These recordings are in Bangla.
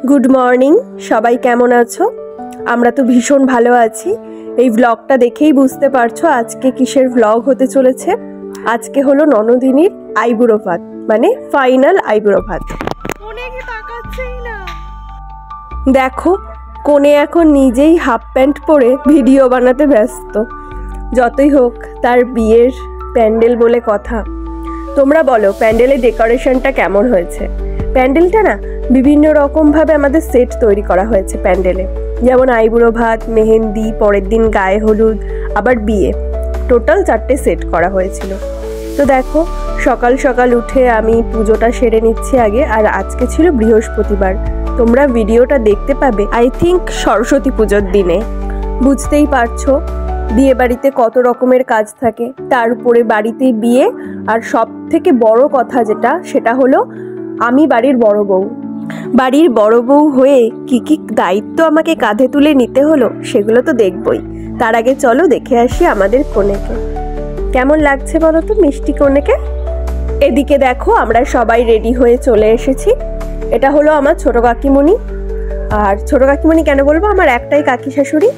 গুড মর্নিং, সবাই কেমন আছো? আমরা তো ভীষণ ভালো আছি। এই ব্লগটা দেখেই বুঝতে পারছো আজকে কিসের ব্লগ হতে চলেছে। আজকে হলো ননদিনীর আইবুড়ো ভাত, মানে ফাইনাল আইবুড়ো ভাত। দেখো, কোণে এখন নিজেই হাফ প্যান্ট পরে ভিডিও বানাতে ব্যস্ত। যতই হোক, তার বিয়ের প্যান্ডেল বলে কথা। তোমরা বলো, প্যান্ডেলের ডেকোরেশনটা কেমন হয়েছে? প্যান্ডেলটা না বিভিন্ন রকমভাবে আমাদের সেট তৈরি করা হয়েছে প্যান্ডেলে, যেমন আইবুড়ো ভাত, মেহেন্দি, পরের দিন গায়ে হলুদ, আবার বিয়ে। টোটাল 4টে সেট করা হয়েছিল। তো দেখো, সকাল সকাল উঠে আমি পুজোটা সেরে নিচ্ছি আগে। আর আজকে ছিল বৃহস্পতিবার। তোমরা ভিডিওটা দেখতে পাবে আই থিঙ্ক সরস্বতী পুজোর দিনে। বুঝতেই পারছো বিয়ে বাড়িতে কত রকমের কাজ থাকে, তার উপরে বাড়িতে বিয়ে। আর সব থেকে বড় কথা যেটা, সেটা হলো আমি বাড়ির বড় বউ। বাড়ির বড় বউ হয়ে কি কি দায়িত্ব আমাকে কাঁধে তুলে নিতে হলো, সেগুলো তো দেখবই। তার আগে চলো দেখে আসি আমাদের কনেকে। কেমন লাগছে বলো তো মিষ্টি কনেকে? এদিকে দেখো, আমরা সবাই রেডি হয়ে চলে এসেছি। এটা হলো আমার ছোট কাকিমণি। আর ছোট কাকিমণি কেন বলবো, আমার একটাই কাকি শাশুড়ি।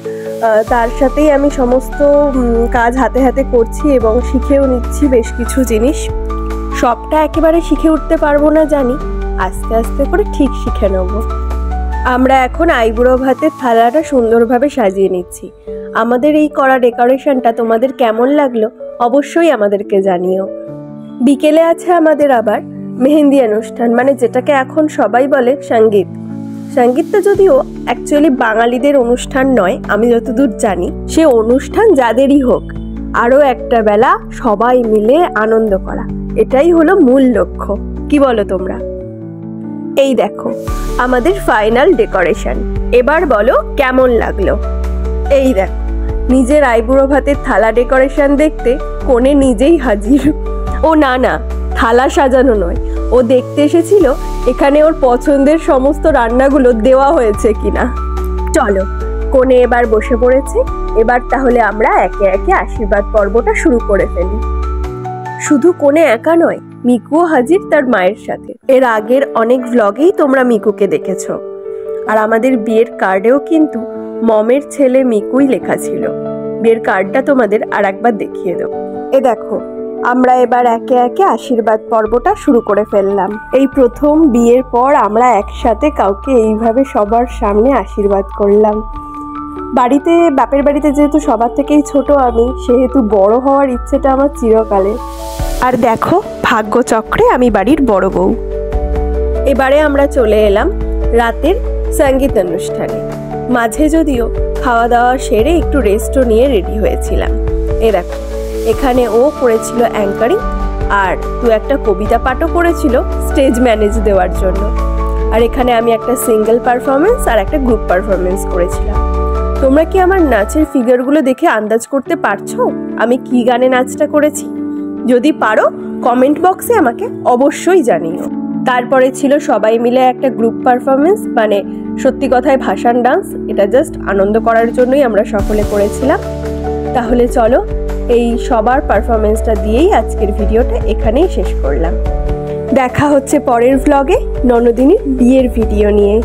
তার সাথেই আমি সমস্ত কাজ হাতে হাতে করছি এবং শিখেও নিচ্ছি বেশ কিছু জিনিস। সবটা একেবারে শিখে উঠতে পারবো না জানি, আস্তে আস্তে করে ঠিক শিখে নেব। আমরা এখন আইবুড়ো ভাতের থালাটা সুন্দরভাবে সাজিয়ে নিচ্ছি। আমাদের এই করা ডেকোরেশনটা তোমাদের কেমন লাগলো অবশ্যই আমাদেরকে জানিও। বিকেলে আছে আমাদের আবার মেহেন্দি অনুষ্ঠান, মানে যেটাকে এখন সবাই বলে সঙ্গীত। সঙ্গীতটা যদিও অ্যাকচুয়ালি বাঙালিদের অনুষ্ঠান নয়, আমি যতদূর জানি। সে অনুষ্ঠান যাদেরই হোক, আরও একটা বেলা সবাই মিলে আনন্দ করা, এটাই হলো মূল লক্ষ্য। কি বলো তোমরা? এই দেখো আমাদের ফাইনাল ডেকোরেশন। এবার বলো কেমন লাগলো? এই দেখো, নিজের আইবুড়ো ভাতের থালা ডেকোরেশন দেখতে কোণে নিজেই হাজির। ও না না, থালা সাজানো নয়, ও দেখতে এসেছিল এখানে ওর পছন্দের সমস্ত রান্নাগুলো দেওয়া হয়েছে কিনা। চলো, কোণে এবার বসে পড়েছে। এবার তাহলে আমরা একে একে আশীর্বাদ পর্বটা শুরু করে ফেলি। শুধু কোণে একা নয়, মিকুও হাজির তার মায়ের সাথে। এর আগের অনেক ভ্লগেই তোমরা মিকুকে দেখেছো। আর আমাদের বিয়ের কার্ডেও কিন্তু মমের ছেলে মিকুই লেখা ছিল। বিয়ের কার্ডটা তোমাদের আর একবার দেখিয়ে দেবো। এ দেখো, আমরা এবার একে একে আশীর্বাদ পর্বটা শুরু করে ফেললাম। এই প্রথম বিয়ের পর আমরা একসাথে কাউকে এইভাবে সবার সামনে আশীর্বাদ করলাম। বাড়িতে, বাপের বাড়িতে যেহেতু সবার থেকেই ছোট আমি, সেহেতু বড় হওয়ার ইচ্ছেটা আমার চিরকালের। আর দেখো, ভাগ্যচক্রে আমি বাড়ির বড় বউ। এবারে আমরা চলে এলাম রাতের সঙ্গীত অনুষ্ঠানে। মাঝে যদিও খাওয়া দাওয়া সেরে একটু রেস্টও নিয়ে রেডি হয়েছিলাম। এ দেখো, এখানে ও করেছিল অ্যাঙ্কারিং, আর একটা কবিতা পাঠও করেছিল স্টেজ ম্যানেজ দেওয়ার জন্য। আর এখানে আমি একটা সিঙ্গেল পারফরমেন্স আর একটা গ্রুপ পারফরমেন্স করেছিলাম। তোমরা কি আমার নাচের ফিগারগুলো দেখে আন্দাজ করতে পারছো আমি কি গানে নাচটা করেছি? যদি পারো কমেন্ট বক্সে আমাকে অবশ্যই জানিও। তারপরে ছিল সবাই মিলে একটা গ্রুপ পারফরমেন্স, মানে সত্যি কথায় ভাসান ডান্স। এটা জাস্ট আনন্দ করার জন্যই আমরা সকলে করেছিলাম। তাহলে চলো, এই সবার পারফরমেন্সটা দিয়েই আজকের ভিডিওটা এখানেই শেষ করলাম। দেখা হচ্ছে পরের ভ্লগে ননদিনীর বিয়ের ভিডিও নিয়ে।